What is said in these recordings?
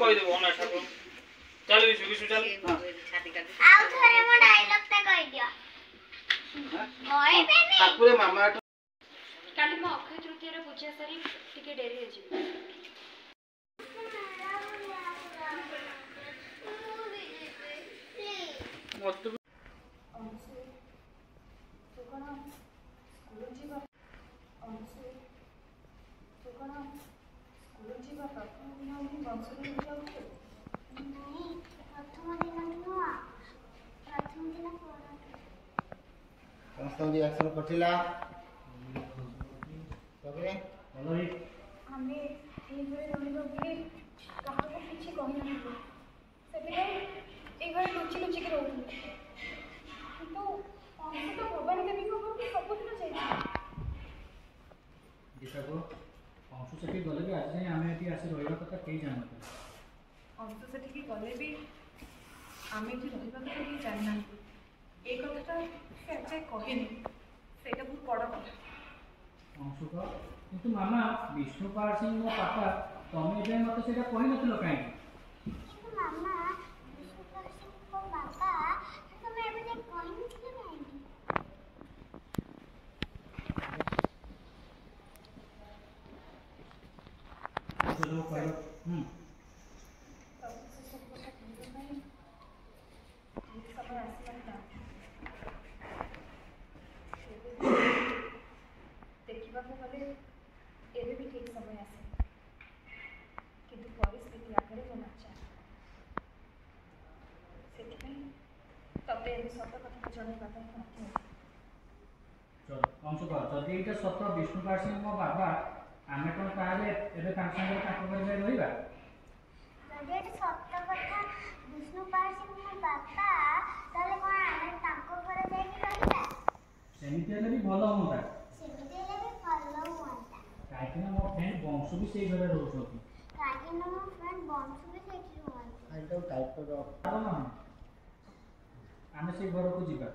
कहि देबो ना ठाकुर चल विशु चल आउ थरे मो डायलॉग ता कहि दियो ओए बेनी ठाकुर मामा काली म अक्षय तृतीय रे पूजा सारी टिके डेरी हे जी मत समस्त रिएक्शन कटिला तबरे बोलो ही हमें एक बार रोलिबो बोली कहा को किछि कहि ना सेबे एक बार लुचि लुचि के रहू तो हमसे तो भगवान के भी खबर कि सब दिन जाई दिशा को अंशु सेठी गले भी आज जाए आमे एटी आसी रहिबा कथा केही जानत अंशु सेठी की गले भी आमे एटी रहिबा कथा केही जानना ए कथाटा से आज कहिनी सेटा बहुत बड़ कथा अंशु को किंतु मामा विष्णुपाल सिंह मो पापा तमे जे मते सेटा कहि नथिलो काई मामा विष्णुपाल सिंह को पापा तमे एबे जे कहि नथिलो काई चलो कहलो देखा गले एबे भी ठीक समय आसे किंतु परिस्थिति आगे जो नाचा से तबे सत कथा जन बाबा चल अंशु को जदि एटा सत विष्णुपाल सिंह मो बाबा आमे कोन ताले एबे काम संगे काम करबे रहिबा जदि सत्य कथा विष्णुपाल सिंह को बापा ताले कोन आमे ताको घरे जाई रहिबा सेमिति हेले भी भलो होता सेमिति हेले भी भलो होता काहे ना मो फ्रेंड वंशु भी सेही घरे रहउछथि काहे ना मो फ्रेंड वंशु भी सेठी रहउछथि आइटो टाइप करो आमे से घर को जीवा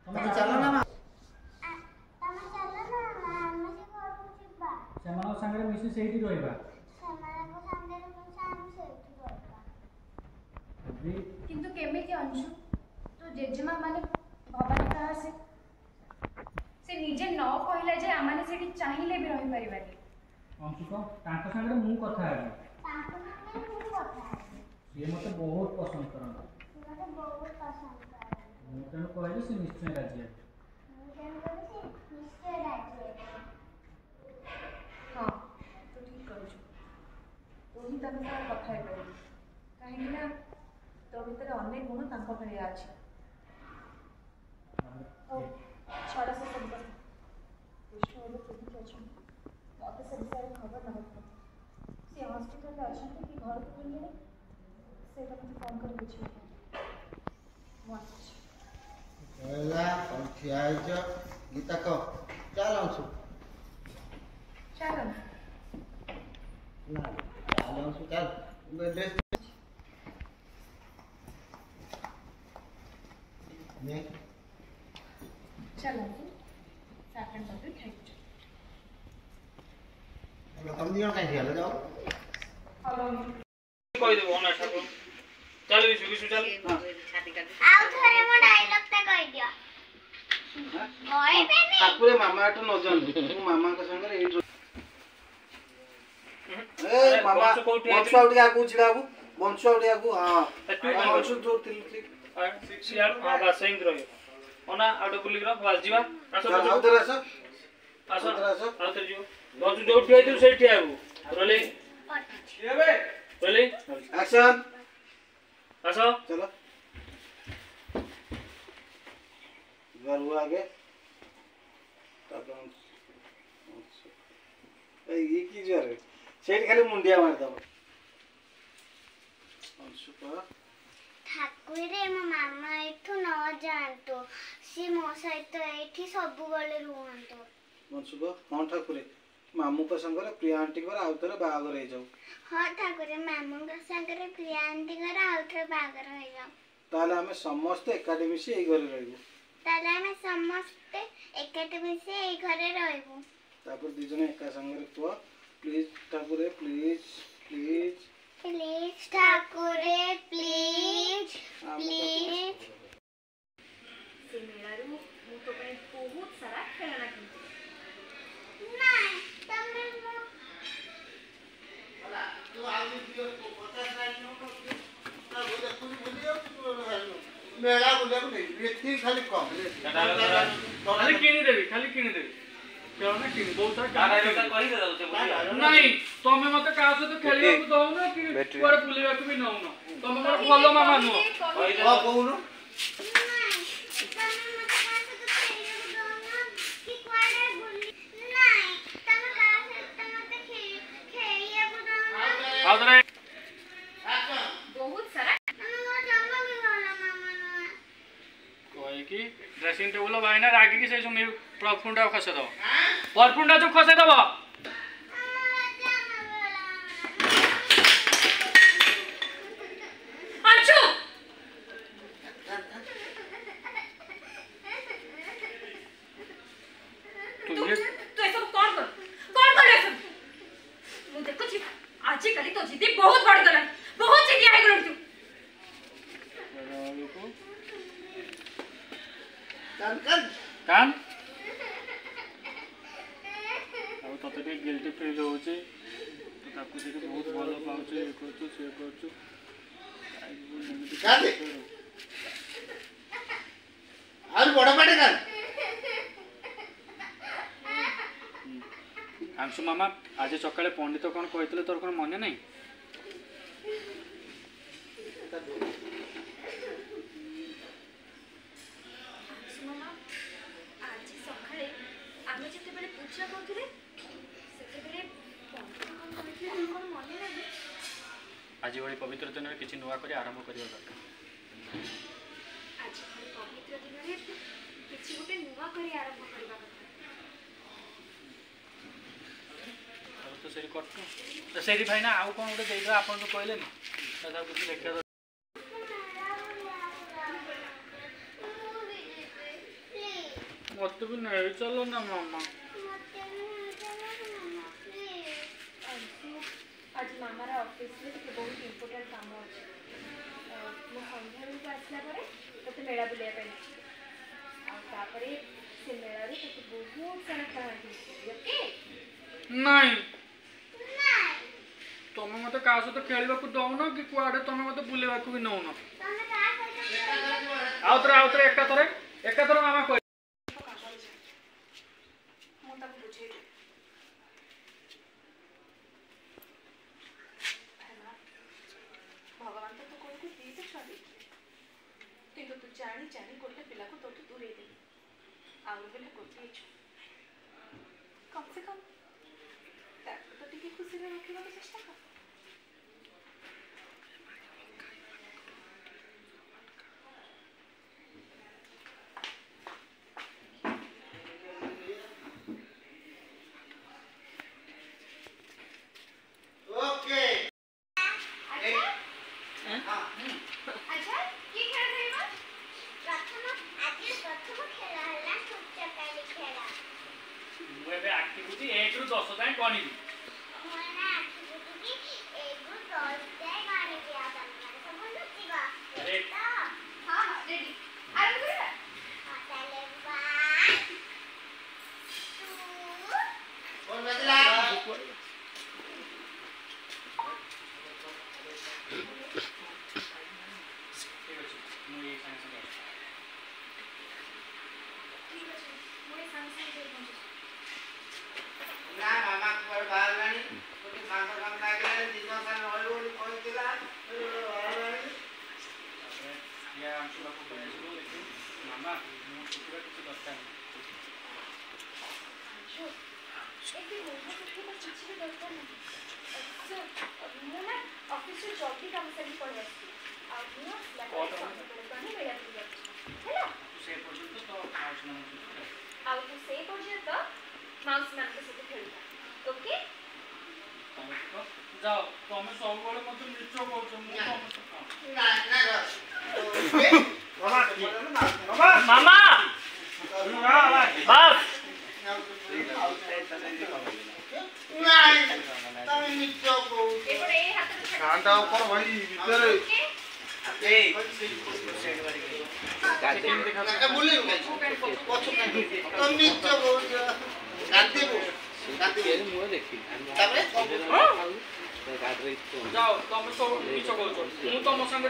तमे चलो ना तमे चलो ना आमे से घर को जिबा सेमानो संगे मिसी सेही रहिबा समाना को संगे मिसा हम सेठी रहबा अभी किंतु केमिति अंशु तो जेजेमा माने भवानी कहा से निजे न कहले जे आमाने सेठी चाहिले भी रहि परिबानी अंशु को तांको संगे मु कथा आबी ताको संगे मु कथा ये मते बहुत पसंद करन मते बहुत पसंद करे मु तने कहले से निश्चय राजी है मु जन करे से निश्चय राजी है हां तो ठीक करू तू ही तने कथा हे करू काहे ना तो भीतर अनेक गुण तांको घरे अछि ओ छोड़ा से सब बस विष्णु वाले कितने अच्छे मत से विषय खबर न होता से हॉस्पिटल में अच्छा कि घर को मिले से तो मुझे फोन कर पूछो मत कहला पंठिया जो गीता को चल अंशु चलो ना चल अंशु चल ड्रेस ने चलो साकन पत्र खाई हम दियो काई खेल जाओ हेलो कहि देबो ना ठाकुर चल विशु चल आउ थरे मो डायलॉग ता कहि दियो ओए बेनी ठाकुर मामा तो न जान तू मामा के संगे ए मामा वंशु आउट आगु छिड़ाबू वंशु आउट आगु हां वंशु जो तिल सियार बस सेंग रहियो ओना आउट बुली रो बस जीवा आसो उधर आसो आसो आउतर जीव बस जो ठिया तू से ठिया आबू रोलिंग एबे रोलिंग एक्शन आसो चलो घर हुआ आगे तब ए ये की जरे सेठ खाली मुंडिया मार दबो अंशु का ठाकुर रे मो मामा एठू न जानतो सी मो सहित एठी सब गले रुहंतो अंशु को हां ठाकुर मामू का संगे प्रिया आंटी को आउतरे बागर हे जाऊ हां ठाकुर मामू का संगे प्रिया आंटी को आउतरे बागर हे जाऊ ताले हमें समस्त एकेडमी से ए घरे रहबो ताले हमें समस्त एकेडमी से ए घरे रहबो तापर दि जने एका संगे को प्लीज ठाकुर प्लीज प्लीज मेला बुले को नहीं ये ठीक खाली कम खाली किनी देबी केवल ना किनी बहुत सारा कहि दे दउते नहीं तमे मते का से तो खेलियो को दउ ना कि पर बुलेबा को भी नउ न तमे मोर भलो मामा नु हां कहूनो आदरे बहुत सारा कोई की ड्रेसिंग टेबल भाईना रागी की से जो परफुंडा खसे दो परफुंडा जो खसे दबो अच्छो तू तू ये ऐसा कौन कर ऐसा मैं देखो जी आज ही कली तो जिद्दी बहुत बढ़ गला बहुत जिद्दी है गलम तू कान अब तते भी गिल्टी फील होचे तो ताकू देखि बहुत भलो पाउचे ए करछु से करछु कादे आर बड़ा पाटे कान आंसु मामा आज सकाळे पंडित कोन कहितले तोर कोन मने नाही सुमना आज सकाळे आमे जते बेले पूजा करथिले सेते बेले कोन करथिले कोन मने नाही आज वळी पवित्र दिन किछि नुवा करी आरंभ करियो दरकार आज भली पवित्र दिन रे किछि गोटे नुवा करी आरंभ करबा କଥା तो सेरी कटु तो सेरी भाई ना आउ कोन गोटे देइ दो आपन तो कहले नि दादा कुछ देखियो मत भी नहीं चलो ना मामा आज मामार ऑफिस में टिके बहुत इंपोर्टेंट काम अछि मो संध्या को आसला परे तते मेला बुलिया पे आ तापरे से मेला रे तते बहुत सारा कहानी ओके नहीं तमे मते का सहित खेलबा को दउ न कि कुआडे तमे मते बुलेबा को भी नउ न आउतरे एका थरे मामा कह मोटा बुझे भगवान तो कोई को दीते छाड़ी किंतु तू जानी गोटे पिला को तो दूरे दे आउ बेले गोटे कम से कम तो टिके खुशी रे रखिबा को चेष्टा कर ओके अच्छा की खेल खेलबा प्रथम खेला हला सुचकाली खेला मुबे एक्टिविटी 1 रु 10 ताई कोनी मोना एक्टिविटी की 1 रु 10 जाय गाने दिया करना सब नचिबा अरे हां रेडी आरंभ करा चले 1 2 और बदला ना मामा को बाहर गानी तो खाना काम लागे दिन सान होय बोली कहतिला बाहर गानी या अंशु बापू बोलेछो लेकिन मामा मो पुरा किछ दरकार जो एबे मोहा के किछ भी दरकार नहीं सर मोना ऑफिस से जल्दी काम से पड़े आसी आ मोना लगा पानी बेला दिया हैला से पर्यंत तो हाउस में आ तू से पर्यंत माउस मैन के साथ खेलता ओके जाओ तुम सब बड़े मत निचो करछो मु ना ना ओके मामा बस नहीं तमे निचो को एबड़े ए हाथ में कांटा ऊपर भाई भीतर ए गाड़ी दिखा बोले पछो तुम निचो को गाड़ी को मुंह देखी तापरे जाओ तुम तो मिछ कहउछ मु तुम संगे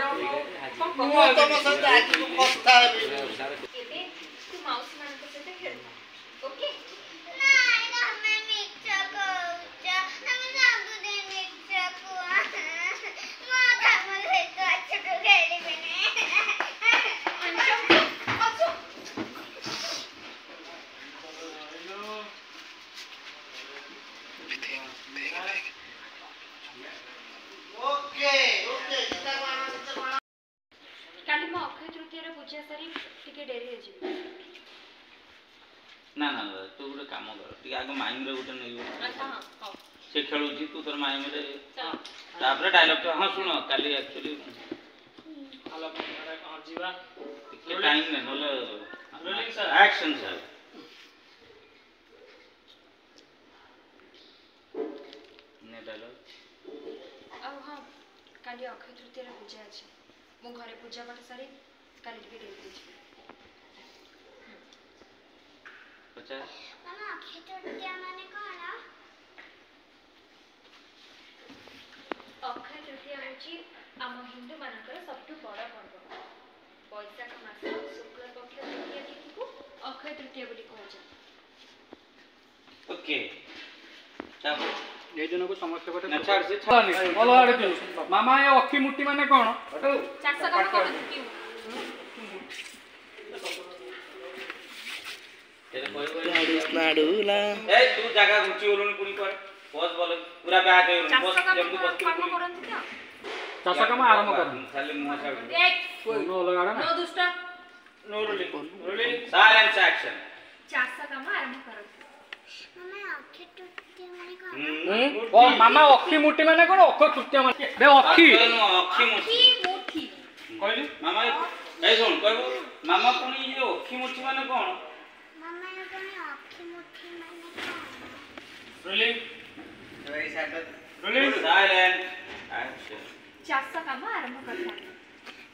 ମୁଁ ତମ ସହିତ ଆଗକୁ କଥା ହେବି। ଏବେ ତୁ ମାଉସୀ ମାନଙ୍କ ସହିତ ଖେଳୁ ଓକେ ନାଇଁ ତମେ ମିଛ କହୁଛ ତମେ ସବୁଦିନ ମିଛ କୁହ ମୁଁ ତମ ସହିତ ଅଛୁକୁ ଖେଳିବିନି। ଓକେ ଓକେ ଚିନ୍ତା କର କାଲି ମୁଁ ଅକ୍ଷୟ ତୃତୀୟାର ପୂଜା ସାରି ଟିକେ ଡେରି ହେଇଯିବି। ନା ନା ତୁ ଗୋଟେ କାମ କର ଟିକେ ଆଗ ମାଇମରେ ଗୋଟେ ନେଇବୁ ଆଚ୍ଛା ହଁ ହଉ ସେ ଖେଳୁଛି ତୁ ତୋର ମାଇମରେ ତାପରେ ଡାଇଲଗଟା ହଁ ଶୁଣ କାଲି ଆକ୍ଚୁଆଲି आला मारे कहां जीवा ଟିକେ ଟାଇମ୍ ନେ ନହେଲେ ରୋଲିଂ ସାର୍ ଆକ୍ସନ୍ ସାର୍ ନେ ଡାଇଲଗ ଆଉ ହଁ କାଲି ଅକ୍ଷୟ ତୃତୀୟାର ପୂଜା ଅଛି ମୁଁ ଘରେ ପୂଜା ପାଠ ସାରି କାଲି ଟିକେ ଡେରି ହେଇଯିବି। ପଚାର ମାମା ଅକ୍ଷୟ ତୃତୀୟା ମାନେ କଣ? ଅକ୍ଷୟ ତୃତୀୟା ହେଉଛି ଆମ ହିନ୍ଦୁମାନଙ୍କର ସବୁଠୁ ବଡ଼ ପର୍ବ। ବୈଶାଖ ମାସ ଶୁକ୍ଳ ପକ୍ଷ ତୃତୀୟା ତିଥିକୁ ଅକ୍ଷୟ ତୃତୀୟା ବୋଲି କୁହାଯାଏ। ଓକେ ତାପରେ ଏ ଦିନକୁ ସମସ୍ତେ ଗୋଟେ ନା ଛାଡ଼ ସେ ଭଲ ଆଡ଼େ ଦିଅ ମାମା ଏ ଅକ୍ଷି ମୁଠି ମାନେ କ'ଣ ଚାଷ କାମ କରନ୍ତି କି ଏରେ କହିବ ଏ ତୁ ଜାଗା ଘୁଞ୍ଚି ଗଲୁଣି ପୁଣି ପରେ ବସ୍ ଭଲ ପୁରା ବ୍ୟାକ୍ ହେଇଗଲୁଣି ଚାଷ ବସ୍ ଯେମିତି ବସ୍ କାମ କରନ୍ତି ତ ଚାଷ କାମ ଆରମ୍ଭ କରନ୍ତୁ ଖାଲି ମୁହଁ ଛାଡୁ ନ ଅଲଗା ଆଡ଼େ ନା नो दुष्ट no rolling rolling silence action ଚାଷ କାମ ଆରମ୍ଭ କରନ୍ତି। ମାମା ଅକ୍ଷୟ ତୃତୀୟା ମାନେ କଣ? ମାମା ଅକ୍ଷି ମୁଠି ମାନେ କ'ଣ ଅକ୍ଷୟ ତୃତୀୟା ମାନେ ବେ ଅକ୍ଷି ଅକ୍ଷି ମୁଠି ମୁଠି कहली ମାମା ଏ ଶୁଣ କହିବୁ ମାମା ପୁଣି ଏ ଅକ୍ଷି ମୁଠି ମାନେ କ'ଣ ମାମା ଏ ପୁଣି ଅକ୍ଷୟ ମୁଠି ମାନେ କଣ? रोलिंग ଏଇ ସାଇଡ रोलिंग ସାଇଲେନ୍ସ ଆକ୍ସନ୍ ଚାଷ କାମ ଆରମ୍ଭ କରିଥାନ୍ତି।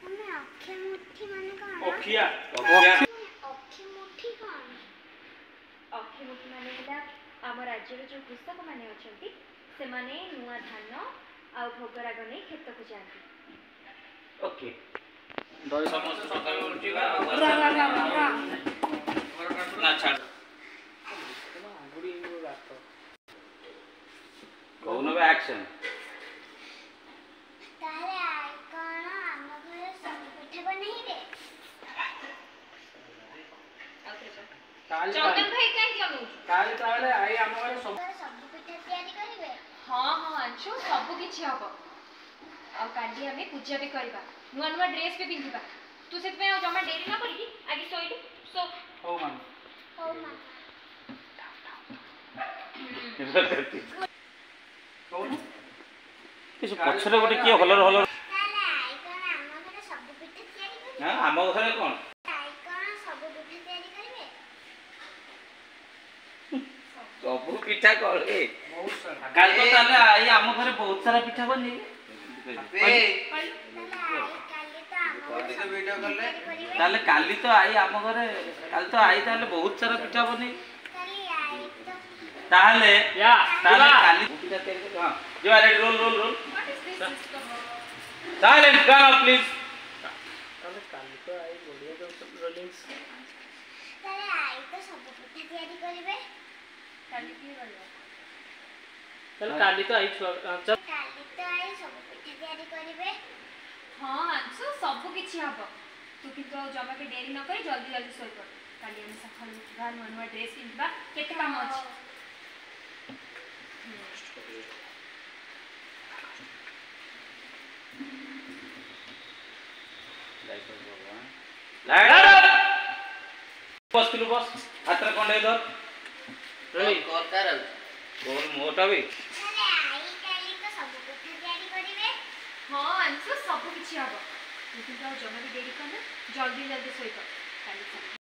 ମାମା ଅକ୍ଷୟ ମୁଠି ମାନେ କଣ? ओखिया ଅକ୍ଷୟ ମୁଠି କଣ? ଅକ୍ଷୟ ମୁଠି ମାନେ ହେଲା ଆମ ରାଜ୍ୟର ଯେଉଁ କୃଷକମାନେ ଅଛନ୍ତି ସେମାନେ ନୂଆ ଧାନ ଆଉ ଭୋଗରାଗ ନେଇ କ୍ଷେତକୁ ଯାଆନ୍ତି। ଓକେ ସମସ୍ତେ ସକାଳୁ ଉଠିବା ନା ଛାଡ଼ କହୁନ ବେ ଆକ୍ସନ୍ ତାହେଲେ ଆଇ କଣ ଆମ ଘରେ ସବୁ ପିଠା ବନେଇବେ? ଚନ୍ଦନ ଭାଇ କାହିଁକି ଅନଉଛୁ? କାଲି ତାହେଲେ ଆଇ ଆମ ଘରେ ସବୁ ଘରେ ସବୁ ପିଠା ତିଆରି କରିବେ? ହଁ ହଁ ଆଞ୍ଚୁ ସବୁ କିଛି ହବ। ଆଉ କାଲି ଆମେ ପୂଜା ବି କରିବା ନୂଆ ନୂଆ ଡ୍ରେସ୍ ବି ପିନ୍ଧିବା। ତୁ ସେଥିପାଇଁ ଆଉ ଜମା ଡେରି ନ କରିକି ଆଗେ ଶୋଇଲୁ ଶୋ। ହଉ ମାମା ହଉ ମାମା। କହୁନୁ କିଛି ପଛରେ ଗୋଟେ କିଏ ହଲର ହଲର ତାହେଲେ ଆଇ କଣ ଆମ ଘରେ ସବୁ ପିଠା ତିଆରି କରିବେ? ଆମ ଘରେ କ'ଣ ଆଇ କଣ ସବୁ ପିଠା ତିଆରି କରିବେ? ସବୁ ପିଠା କରେ ବହୁତ ସାରା କାଲି ତ ତାହେଲେ ଆଇ ଆମ ଘରେ ବହୁତ ସାରା ପିଠା ବନେଇବେ ତାହେଲେ ଆଇ କାଲି ତ ଆମ ଘରେ ଅଧିକ ସବୁ ଭିଡ଼ିଓ ପିଠା କଲେ ତିଆରି କରିବେ? ତାହେଲେ କାଲି ତ ଆଇ ଆମ ଘରେ କାଲି ତ ଆଇ ତାହେଲେ ବହୁତ ସାରା ପିଠା ବନେଇବେ ତାହେଲେ ଆଇ ତ ତାହେଲେ ୟା ତାହେଲେ କାଲି ପିଠା ତିଆରି କରିବେ ହଁ ଯିବା ready roll roll roll What is this system? Silence ଗାନ ପ୍ଲିଜ ताले काली तो आई बढ़िया जो रोलिंग ତାହେଲେ ଆଇ ତ ସବୁ ପିଠା ତିଆରି କରିବେ? କାଲି କିଏ କରିବ? ताले काली तो आई छुआ चल କାଲି ତ ଆଇ ସବୁ ପିଠା ତିଆରି କରିବେ? ହଁ ଆଂଶୁ ସବୁ କିଛି ହବ। ତୁ କିନ୍ତୁ ଆଉ ଜମା ବି ଡେରି ନ କରି ଜଲ୍ଦି ଜଲ୍ଦି ଶୋଇପଡ଼। କାଲି ଆମେ ସକାଳୁ ଉଠିବା ନୂଆ ନୂଆ ଡ୍ରେସ୍ ପିନ୍ଧିବା କେତେ କାମ ଅଛି। ବସିଥିଲୁ ବସ ହାତରେ କଣ୍ଡେଇ ଧର रोलिंग ଦରକାର ଆଉ କହୁନ ମୋଟା ବି ତାହେଲେ ଆଇ କାଲି ତ ସବୁ ପିଠା ତିଆରି କରିବେ? ହଁ ଆଂଶୁ ସବୁ କିଛି ହବ। ତୁ କିନ୍ତୁ ଆଉ ଜମା ବି ଡେରି କରନା ଜଲ୍ଦି ଜଲ୍ଦି ଶୋଇପଡ଼। କାଲି ସକାଳୁ